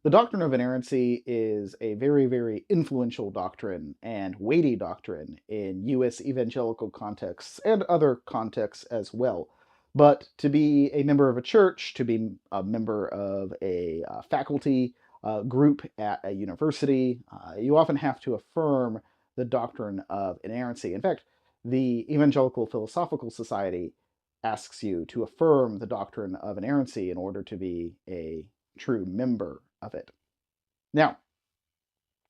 The doctrine of inerrancy is a very, very influential doctrine and weighty doctrine in U.S. evangelical contexts and other contexts as well. But to be a member of a church, to be a member of a faculty group at a university, you often have to affirm the doctrine of inerrancy. In fact, the Evangelical Philosophical Society asks you to affirm the doctrine of inerrancy in order to be a true member of it. Now,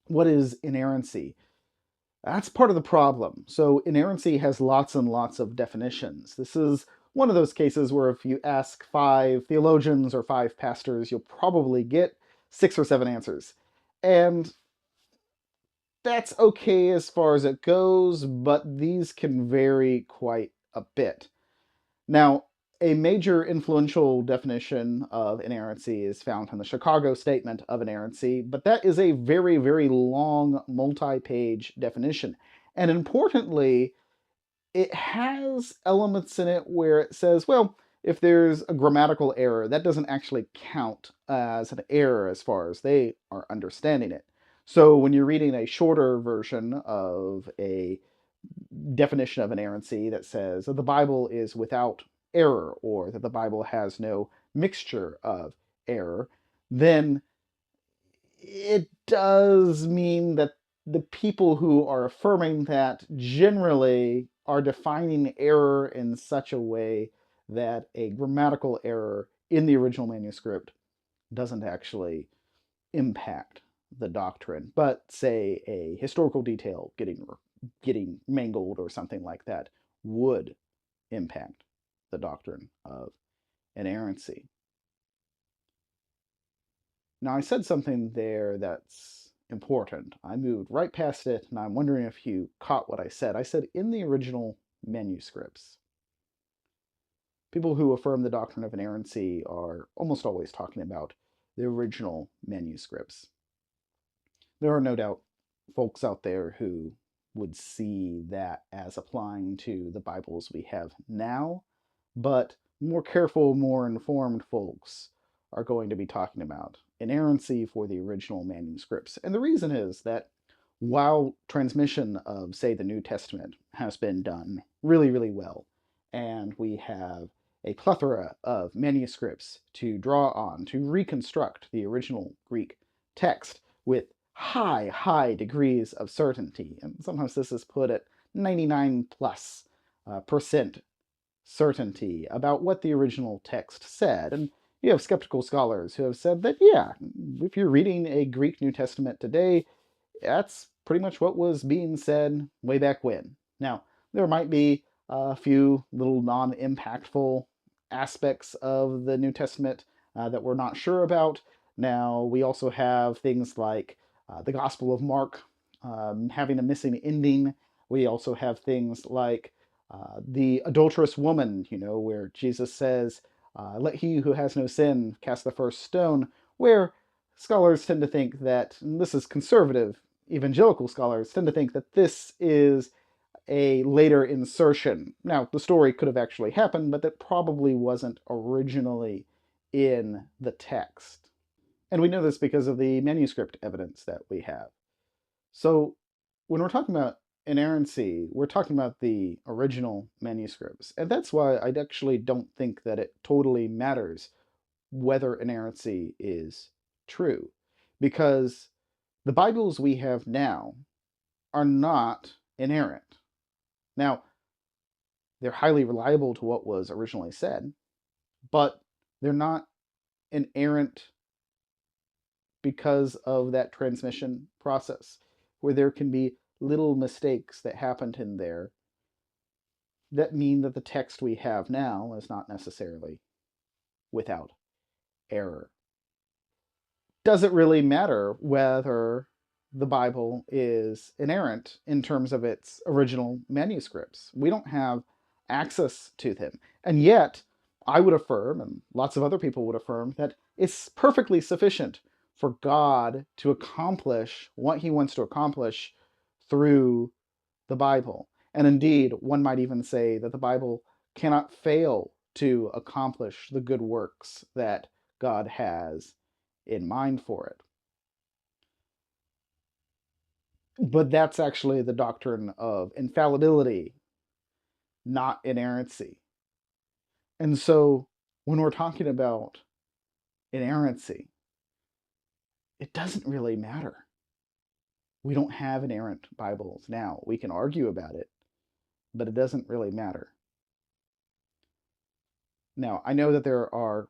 what is inerrancy? That's part of the problem. So inerrancy has lots and lots of definitions. This is one of those cases where if you ask 5 theologians or 5 pastors, you'll probably get 6 or 7 answers. And that's okay as far as it goes, but these can vary quite a bit. Now, a major influential definition of inerrancy is found in the Chicago Statement of Inerrancy, but that is a very, very long, multi-page definition. And importantly, it has elements in it where it says, well, if there's a grammatical error, that doesn't actually count as an error as far as they are understanding it. So when you're reading a shorter version of a definition of inerrancy that says that the Bible is without error or that the Bible has no mixture of error, then it does mean that the people who are affirming that generally are defining error in such a way that a grammatical error in the original manuscript doesn't actually impact the doctrine, but say a historical detail getting mangled or something like that would impact the doctrine of inerrancy. Now, I said something there that's important. I moved right past it, and I'm wondering if you caught what I said. I said in the original manuscripts. People who affirm the doctrine of inerrancy are almost always talking about the original manuscripts. There are no doubt folks out there who would see that as applying to the Bibles we have now, but more careful, more informed folks are going to be talking about inerrancy for the original manuscripts. And the reason is that while transmission of, say, the New Testament has been done really, really well, and we have a plethora of manuscripts to draw on to reconstruct the original Greek text with high, high degrees of certainty. And sometimes this is put at 99 plus percent certainty about what the original text said. And you have skeptical scholars who have said that, yeah, if you're reading a Greek New Testament today, that's pretty much what was being said way back when. Now, there might be a few little non-impactful aspects of the New Testament that we're not sure about. Now, we also have things like the Gospel of Mark having a missing ending. We also have things like the adulterous woman, where Jesus says, let he who has no sin cast the first stone, where scholars tend to think that, and this is conservative, evangelical scholars tend to think that this is a later insertion. Now, the story could have actually happened, but that probably wasn't originally in the text. And we know this because of the manuscript evidence that we have. So when we're talking about inerrancy, we're talking about the original manuscripts. And that's why I actually don't think that it totally matters whether inerrancy is true. Because the Bibles we have now are not inerrant. Now, they're highly reliable to what was originally said, but they're not inerrant because of that transmission process, where there can be little mistakes that happened in there that mean that the text we have now is not necessarily without error. Does it really matter whether the Bible is inerrant in terms of its original manuscripts? We don't have access to them. And yet, I would affirm, and lots of other people would affirm, that it's perfectly sufficient for God to accomplish what he wants to accomplish through the Bible. And indeed, one might even say that the Bible cannot fail to accomplish the good works that God has in mind for it. But that's actually the doctrine of infallibility, not inerrancy. And so when we're talking about inerrancy, it doesn't really matter. We don't have inerrant Bibles now. We can argue about it, but it doesn't really matter. Now, I know that there are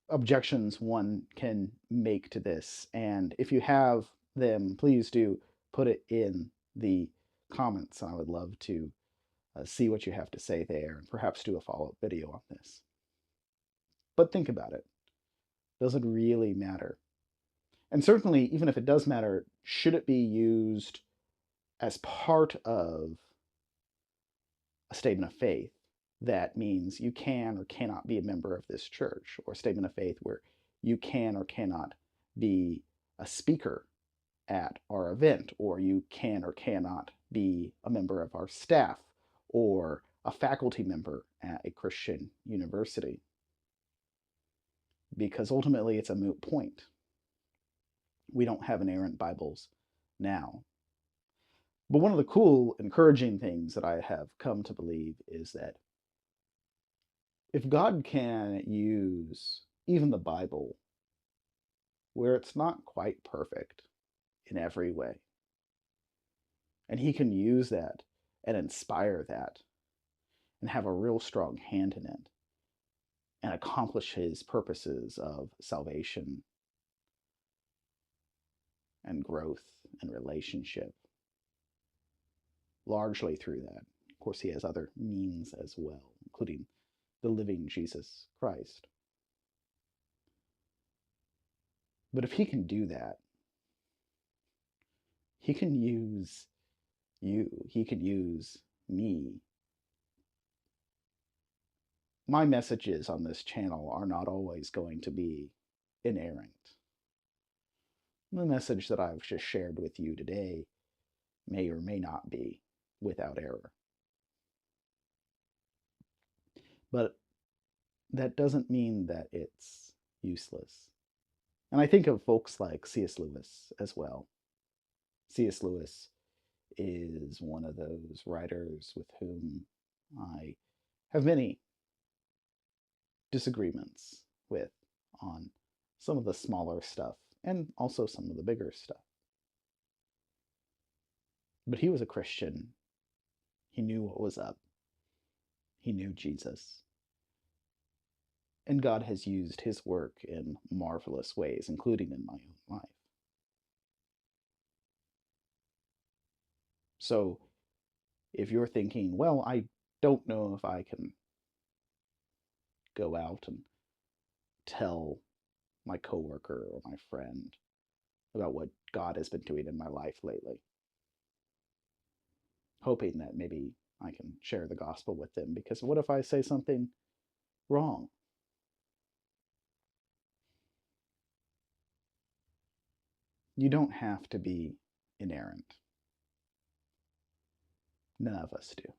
objections one can make to this, and if you have them, please do put it in the comments. I would love to see what you have to say there and perhaps do a follow-up video on this. But think about it. Does it really matter? And certainly, even if it does matter, should it be used as part of a statement of faith that means you can or cannot be a member of this church, or a statement of faith where you can or cannot be a speaker at our event, or you can or cannot be a member of our staff, or a faculty member at a Christian university? Because ultimately it's a moot point. We don't have inerrant Bibles now. But one of the cool, encouraging things that I have come to believe is that if God can use even the Bible, where it's not quite perfect in every way, and He can use that and inspire that and have a real strong hand in it and accomplish His purposes of salvation and growth and relationship, largely through that. Of course, He has other means as well, including the living Jesus Christ. But if He can do that, He can use you, He can use me. My messages on this channel are not always going to be inerrant. The message that I've just shared with you today may or may not be without error. But that doesn't mean that it's useless. And I think of folks like C.S. Lewis as well. C.S. Lewis is one of those writers with whom I have many disagreements with on some of the smaller stuff and also some of the bigger stuff. But he was a Christian. He knew what was up. He knew Jesus. And God has used his work in marvelous ways, including in my own life. So if you're thinking, well, I don't know if I can go out and tell my coworker or my friend about what God has been doing in my life lately, hoping that maybe I can share the gospel with them, because what if I say something wrong? You don't have to be inerrant. None of us do.